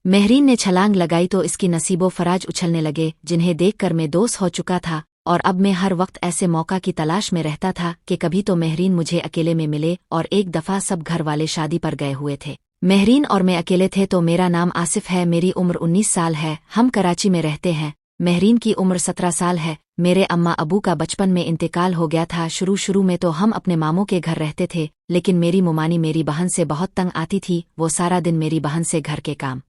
महरीन ने छलांग लगाई तो इसकी नसीबो फराज उछलने लगे, जिन्हें देखकर मैं दोस्त हो चुका था और अब मैं हर वक्त ऐसे मौका की तलाश में रहता था कि कभी तो महरीन मुझे अकेले में मिले, और एक दफा सब घर वाले शादी पर गए हुए थे। महरीन और मैं अकेले थे। तो मेरा नाम आसिफ है, मेरी उम्र 19 साल है, हम कराची में रहते हैं। महरीन की उम्र 17 साल है। मेरे अम्मा अबू का बचपन में इंतकाल हो गया था। शुरू में तो हम अपने मामों के घर रहते थे, लेकिन मेरी मुमानी मेरी बहन से बहुत तंग आती थी। वो सारा दिन मेरी बहन से घर के काम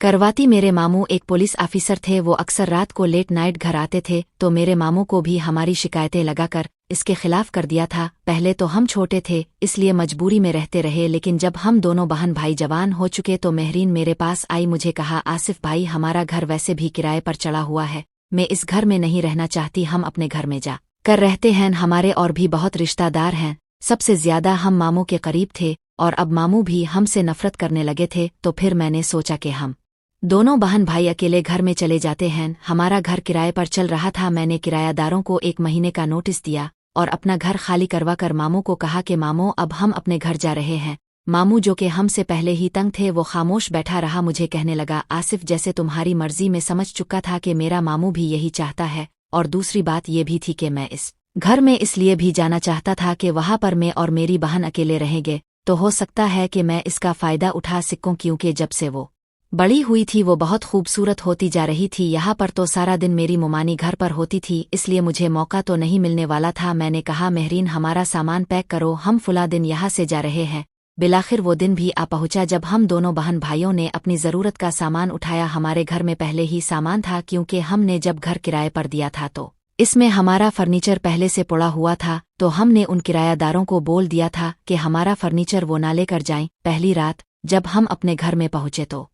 करवाती। मेरे मामू एक पुलिस ऑफिसर थे, वो अक्सर रात को लेट नाइट घर आते थे, तो मेरे मामू को भी हमारी शिकायतें लगाकर इसके खिलाफ कर दिया था। पहले तो हम छोटे थे, इसलिए मजबूरी में रहते रहे, लेकिन जब हम दोनों बहन भाई जवान हो चुके तो महरीन मेरे पास आई, मुझे कहा, आसिफ भाई, हमारा घर वैसे भी किराए पर चढ़ा हुआ है, मैं इस घर में नहीं रहना चाहती, हम अपने घर में जा कर रहते हैं। हमारे और भी बहुत रिश्तेदार हैं, सबसे ज्यादा हम मामू के करीब थे, और अब मामू भी हमसे नफरत करने लगे थे। तो फिर मैंने सोचा कि हम दोनों बहन भाई अकेले घर में चले जाते हैं। हमारा घर किराए पर चल रहा था। मैंने किरायादारों को 1 महीने का नोटिस दिया और अपना घर खाली करवा कर मामू को कहा कि मामू, अब हम अपने घर जा रहे हैं। मामू, जो कि हमसे पहले ही तंग थे, वो खामोश बैठा रहा। मुझे कहने लगा, आसिफ, जैसे तुम्हारी मर्जी। में समझ चुका था कि मेरा मामू भी यही चाहता है, और दूसरी बात ये भी थी कि मैं इस घर में इसलिए भी जाना चाहता था कि वहां पर मैं और मेरी बहन अकेले रहेंगे, तो हो सकता है कि मैं इसका फायदा उठा सकूं, क्योंकि जब से वो बड़ी हुई थी वो बहुत खूबसूरत होती जा रही थी। यहाँ पर तो सारा दिन मेरी मुमानी घर पर होती थी, इसलिए मुझे मौका तो नहीं मिलने वाला था। मैंने कहा, महरीन, हमारा सामान पैक करो, हम फुला दिन यहाँ से जा रहे हैं। बिलाखिर वो दिन भी आ पहुंचा जब हम दोनों बहन भाइयों ने अपनी ज़रूरत का सामान उठाया। हमारे घर में पहले ही सामान था, क्योंकि हमने जब घर किराए पर दिया था तो इसमें हमारा फर्नीचर पहले से पड़ा हुआ था। तो हमने उन किरायादारों को बोल दिया था कि हमारा फर्नीचर वो ना लेकर जाएं। पहली रात जब हम अपने घर में पहुंचे तो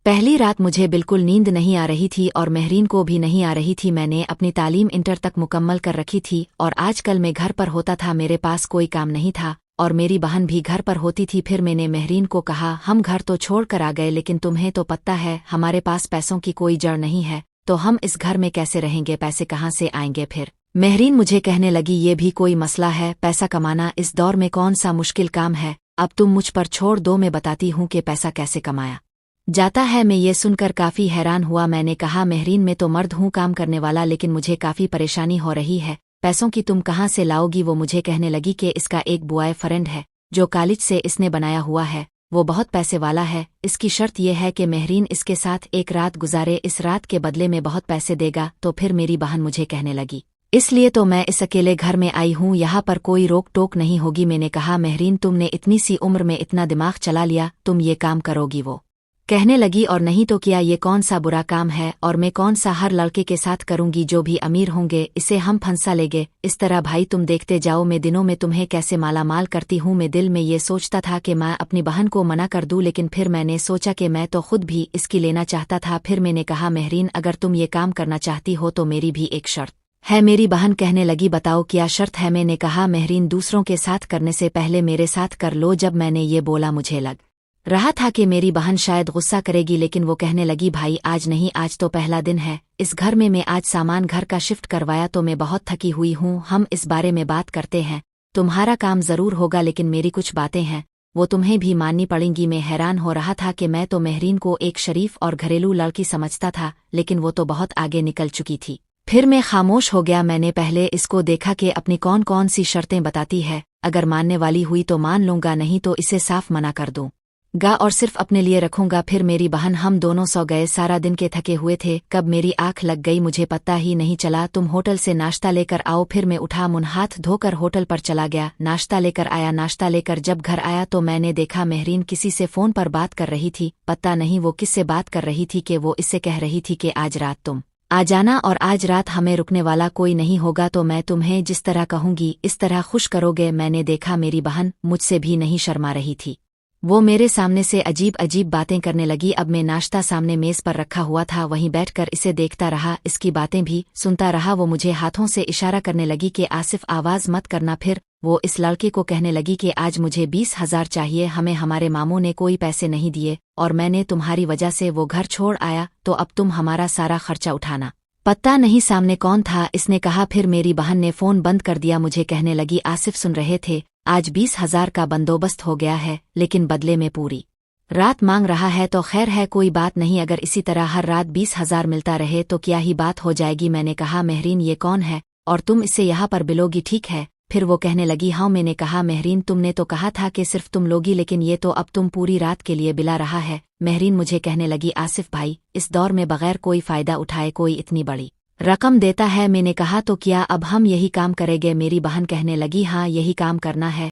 पहली रात मुझे बिल्कुल नींद नहीं आ रही थी, और महरीन को भी नहीं आ रही थी। मैंने अपनी तालीम इंटर तक मुकम्मल कर रखी थी, और आजकल मैं घर पर होता था, मेरे पास कोई काम नहीं था, और मेरी बहन भी घर पर होती थी। फिर मैंने महरीन को कहा, हम घर तो छोड़ कर आ गए, लेकिन तुम्हें तो पता है हमारे पास पैसों की कोई जड़ नहीं है, तो हम इस घर में कैसे रहेंगे, पैसे कहाँ से आएंगे। फिर महरीन मुझे कहने लगी, ये भी कोई मसला है, पैसा कमाना इस दौर में कौन सा मुश्किल काम है, अब तुम मुझ पर छोड़ दो, मैं बताती हूँ कि पैसा कैसे कमाया जाता है। मैं ये सुनकर काफी हैरान हुआ। मैंने कहा, महरीन, मैं तो मर्द हूँ, काम करने वाला, लेकिन मुझे काफी परेशानी हो रही है, पैसों की तुम कहाँ से लाओगी। वो मुझे कहने लगी कि इसका एक बॉय फ्रेंड है जो कॉलेज से इसने बनाया हुआ है, वो बहुत पैसे वाला है, इसकी शर्त यह है कि महरीन इसके साथ एक रात गुजारे, इस रात के बदले में बहुत पैसे देगा। तो फिर मेरी बहन मुझे कहने लगी, इसलिए तो मैं इस अकेले घर में आई हूँ, यहाँ पर कोई रोक टोक नहीं होगी। मैंने कहा, महरीन, तुमने इतनी सी उम्र में इतना दिमाग चला लिया, तुम ये काम करोगी। वो कहने लगी, और नहीं तो क्या, ये कौन सा बुरा काम है, और मैं कौन सा हर लड़के के साथ करूंगी जो भी अमीर होंगे, इसे हम फंसा लेंगे। इस तरह भाई तुम देखते जाओ, मैं दिनों में तुम्हें कैसे माला माल करती हूँ। मैं दिल में ये सोचता था कि मैं अपनी बहन को मना कर दूं, लेकिन फिर मैंने सोचा कि मैं तो खुद भी इसकी लेना चाहता था। फिर मैंने कहा, महरीन, अगर तुम ये काम करना चाहती हो तो मेरी भी एक शर्त है। मेरी बहन कहने लगी, बताओ क्या शर्त है। मैंने कहा, महरीन, दूसरों के साथ करने से पहले मेरे साथ कर लो। जब मैंने ये बोला मुझे लग रहा था कि मेरी बहन शायद गुस्सा करेगी, लेकिन वो कहने लगी, भाई आज नहीं, आज तो पहला दिन है इस घर में, मैं आज सामान घर का शिफ्ट करवाया तो मैं बहुत थकी हुई हूँ, हम इस बारे में बात करते हैं, तुम्हारा काम जरूर होगा, लेकिन मेरी कुछ बातें हैं वो तुम्हें भी माननी पड़ेंगी। मैं हैरान हो रहा था कि मैं तो महरीन को एक शरीफ और घरेलू लड़की समझता था, लेकिन वो तो बहुत आगे निकल चुकी थी। फिर मैं खामोश हो गया। मैंने पहले इसको देखा कि अपनी कौन कौन सी शर्तें बताती है, अगर मानने वाली हुई तो मान लूंगा, नहीं तो इसे साफ मना कर दूं गा और सिर्फ अपने लिए रखूंगा। फिर मेरी बहन, हम दोनों सो गए, सारा दिन के थके हुए थे, कब मेरी आंख लग गई मुझे पता ही नहीं चला। तुम होटल से नाश्ता लेकर आओ। फिर मैं उठा, मुंह हाथ धोकर होटल पर चला गया, नाश्ता लेकर आया। नाश्ता लेकर जब घर आया तो मैंने देखा महरीन किसी से फोन पर बात कर रही थी, पता नहीं वो किससे बात कर रही थी कि वो इससे कह रही थी कि आज रात तुम आ जाना, और आज रात हमें रुकने वाला कोई नहीं होगा, तो मैं तुम्हें जिस तरह कहूंगी इस तरह खुश करोगे। मैंने देखा मेरी बहन मुझसे भी नहीं शर्मा रही थी, वो मेरे सामने से अजीब अजीब बातें करने लगी। अब मैं नाश्ता सामने मेज पर रखा हुआ था, वहीं बैठकर इसे देखता रहा, इसकी बातें भी सुनता रहा। वो मुझे हाथों से इशारा करने लगी कि आसिफ आवाज मत करना। फिर वो इस लड़के को कहने लगी कि आज मुझे 20,000 चाहिए, हमें हमारे मामू ने कोई पैसे नहीं दिए, और मैंने तुम्हारी वजह से वो घर छोड़ आया, तो अब तुम हमारा सारा खर्चा उठाना। पता नहीं सामने कौन था, इसने कहा। फिर मेरी बहन ने फोन बंद कर दिया। मुझे कहने लगी, आसिफ सुन रहे थे, आज 20,000 का बंदोबस्त हो गया है, लेकिन बदले में पूरी रात मांग रहा है तो खैर है, कोई बात नहीं, अगर इसी तरह हर रात 20,000 मिलता रहे तो क्या ही बात हो जाएगी। मैंने कहा महरीन ये कौन है और तुम इससे यहाँ पर बिलोगी, ठीक है? फिर वो कहने लगी हाँ। मैंने कहा महरीन तुमने तो कहा था कि सिर्फ तुम लोगी, लेकिन ये तो अब तुम पूरी रात के लिए बिला रहा है। महरीन मुझे कहने लगी आसिफ भाई, इस दौर में बगैर कोई फायदा उठाए कोई इतनी बड़ी रकम देता है। मैंने कहा तो क्या अब हम यही काम करेंगे? मेरी बहन कहने लगी हाँ यही काम करना है।